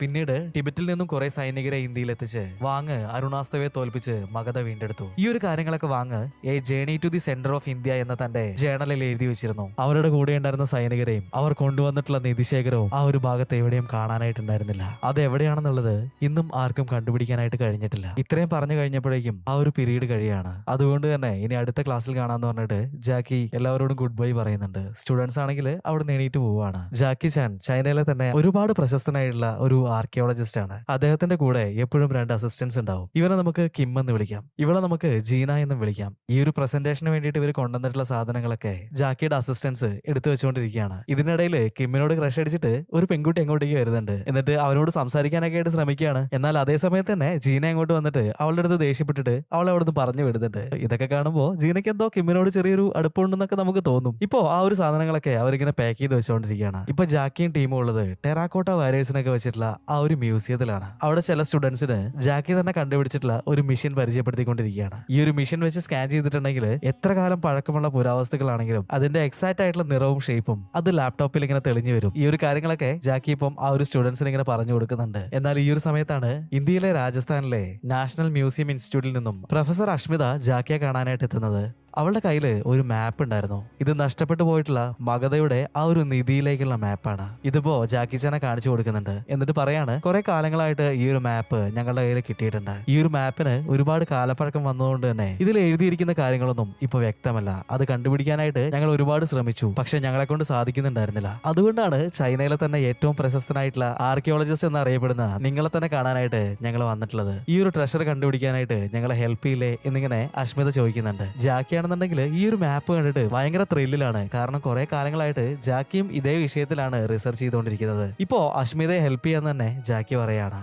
പിന്നീട് ടിബറ്റിൽ നിന്നും കുറെ സൈനികരെ ഇന്ത്യയിൽ എത്തിച്ച് വാങ് അരുണാസ്തവയെ തോൽപ്പിച്ച് മഗധ വീണ്ടെടുത്തു. ഈ ഒരു കാര്യങ്ങളൊക്കെ Wang a journey to the centre of India എന്ന തന്റെ ജേണലിൽ എഴുതി വെച്ചിരുന്നു. അവരുടെ കൂടെ ഉണ്ടായിരുന്ന സൈനികരെയും അവർ കൊണ്ടുവന്നിട്ടുള്ള നിധിശേഖരവും ആ ഒരു ഭാഗത്ത് എവിടെയും കാണാനായിട്ടുണ്ടായിരുന്നില്ല. അത് എവിടെയാണെന്നുള്ളത് ഇന്നും ആർക്കും കണ്ടുപിടിക്കാനായിട്ട് കഴിഞ്ഞിട്ടില്ല. ഇത്രയും പറഞ്ഞു കഴിഞ്ഞപ്പോഴേക്കും ആ ഒരു പീരീഡ് കഴിയാണ്. അതുകൊണ്ട് തന്നെ ഇനി അടുത്ത ക്ലാസ്സിൽ കാണാന്ന് പറഞ്ഞിട്ട് ജാക്കി എല്ലാവരോടും ഗുഡ് ബൈ പറയുന്നുണ്ട്. സ്റ്റുഡൻസ് ആണെങ്കിൽ അവിടെ എണീറ്റ് പോവാണ്. ജാക്കി ചാൻ ചൈനയിലെ തന്നെ ഒരുപാട് പ്രശസ്തനായിട്ടുള്ള ഒരു ആർക്കിയോളജിസ്റ്റ് ആണ്. അദ്ദേഹത്തിന്റെ കൂടെ എപ്പോഴും 2 അസിസ്റ്റന്റ്സ് ഉണ്ടാവും. ഇവരെ നമുക്ക് കിം എന്ന് വിളിക്കാം, ഇവളെ നമുക്ക് ജീന എന്നും വിളിക്കാം. ഈ ഒരു പ്രസന്റേഷന് വേണ്ടിയിട്ട് ഇവർ കൊണ്ടുവന്നിട്ടുള്ള സാധനങ്ങളൊക്കെ ജാക്കിയുടെ അസിസ്റ്റൻസ് എടുത്തു വെച്ചുകൊണ്ടിരിക്കുകയാണ്. ഇതിനിടയിൽ കിമ്മിനോട് ക്രഷ് അടിച്ചിട്ട് ഒരു പെൺകുട്ടി എങ്ങോട്ടേക്ക് വരുന്നുണ്ട്. എന്നിട്ട് അവനോട് സംസാരിക്കാനൊക്കെ ആയിട്ട് ശ്രമിക്കുകയാണ്. എന്നാൽ അതേ സമയത്ത് തന്നെ ജീന അങ്ങോട്ട് വന്നിട്ട് അവളുടെ അടുത്ത് ദേഷ്യപ്പെട്ടിട്ട് അവളെ അവിടെ നിന്ന് പറഞ്ഞു വിടുന്നുണ്ട്. ഇതൊക്കെ കാണുമ്പോൾ ജീനയ്ക്ക് എന്തോ കിമ്മിനോട് ചെറിയൊരു അടുപ്പമുണ്ടെന്നൊക്കെ നമുക്ക് തോന്നും. ഇപ്പോ ആ ഒരു സാധനങ്ങളൊക്കെ അവരിങ്ങനെ പാക്ക് ചെയ്ത് വെച്ചുകൊണ്ടിരിക്കുകയാണ്. ഇപ്പൊ ജാക്കിയും ടീമും ഉള്ളത് ടെറാക്കോട്ട വാരിയേഴ്സിനൊക്കെ വെച്ചിട്ടുള്ള ആ ഒരു മ്യൂസിയത്തിലാണ്. അവിടെ ചില സ്റ്റുഡൻസിന് ജാക്കി തന്നെ കണ്ടുപിടിച്ചിട്ടുള്ള ഒരു മിഷൻ പരിചയപ്പെടുത്തിക്കൊണ്ടിരിക്കുകയാണ്. ഈ ഒരു മിഷൻ വെച്ച് സ്കാൻ ചെയ്തിട്ടുണ്ടെങ്കിൽ എത്ര കാലം പഴക്കമുള്ള പുരാവസ്തുക്കളാണെങ്കിലും അതിന്റെ എക്സാക്ട് ആയിട്ടുള്ള നിറവും ഷേപ്പും അത് ലാപ്ടോപ്പിൽ ഇങ്ങനെ തെളിഞ്ഞു വരും. ഈ ഒരു കാര്യങ്ങളൊക്കെ ജാക്കി ഇപ്പം ആ ഒരു സ്റ്റുഡൻസിന് ഇങ്ങനെ പറഞ്ഞു കൊടുക്കുന്നുണ്ട്. എന്നാൽ ഈ ഒരു സമയത്താണ് ഇന്ത്യയിലെ രാജസ്ഥാനിലെ നാഷണൽ മ്യൂസിയം ഇൻസ്റ്റിറ്റ്യൂട്ടിൽ നിന്നും പ്രൊഫസർ അഷ്മിത ജാക്കിയെ കാണാനായിട്ട് എത്തുന്നത്. അവളുടെ കയ്യിൽ ഒരു മാപ്പ് ഉണ്ടായിരുന്നു. ഇത് നഷ്ടപ്പെട്ടു പോയിട്ടുള്ള മഗധയുടെ ആ ഒരു നിധിയിലേക്കുള്ള മാപ്പാണ്. ഇതിപ്പോ ജാക്കി ചാനെ കാണിച്ചു കൊടുക്കുന്നുണ്ട്. എന്നിട്ട് പറയാണ്, കുറെ കാലങ്ങളായിട്ട് ഈ ഒരു മാപ്പ് ഞങ്ങളുടെ കയ്യിൽ കിട്ടിയിട്ടുണ്ട്. ഈ ഒരു മാപ്പിന് ഒരുപാട് കാലപ്പഴക്കം വന്നതുകൊണ്ട് തന്നെ ഇതിൽ എഴുതിയിരിക്കുന്ന കാര്യങ്ങളൊന്നും ഇപ്പൊ വ്യക്തമല്ല. അത് കണ്ടുപിടിക്കാനായിട്ട് ഞങ്ങൾ ഒരുപാട് ശ്രമിച്ചു, പക്ഷെ ഞങ്ങളെ കൊണ്ട് സാധിക്കുന്നുണ്ടായിരുന്നില്ല. അതുകൊണ്ടാണ് ചൈനയിലെ തന്നെ ഏറ്റവും പ്രശസ്തനായിട്ടുള്ള ആർക്കിയോളജിസ്റ്റ് എന്നറിയപ്പെടുന്ന നിങ്ങളെ തന്നെ കാണാനായിട്ട് ഞങ്ങൾ വന്നിട്ടുള്ളത്. ഈ ഒരു ട്രഷർ കണ്ടുപിടിക്കാനായിട്ട് ഞങ്ങളെ ഹെൽപ്പ് ചെയ്യില്ലേ എന്നിങ്ങനെ അഷ്മിത ചോദിക്കുന്നുണ്ട്. ജാക്കി ണെന്നുണ്ടെങ്കിൽ ഈ ഒരു മാപ്പ് കണ്ടിട്ട് ഭയങ്കര ത്രില്ലിലാണ്. കാരണം കുറെ കാലങ്ങളായിട്ട് ജാക്കിയും ഇതേ വിഷയത്തിലാണ് റിസർച്ച് ചെയ്തുകൊണ്ടിരിക്കുന്നത്. ഇപ്പോ അഷ്മിതയെ ഹെൽപ്പ് ചെയ്യാൻ തന്നെ ജാക്കി പറയാണ്.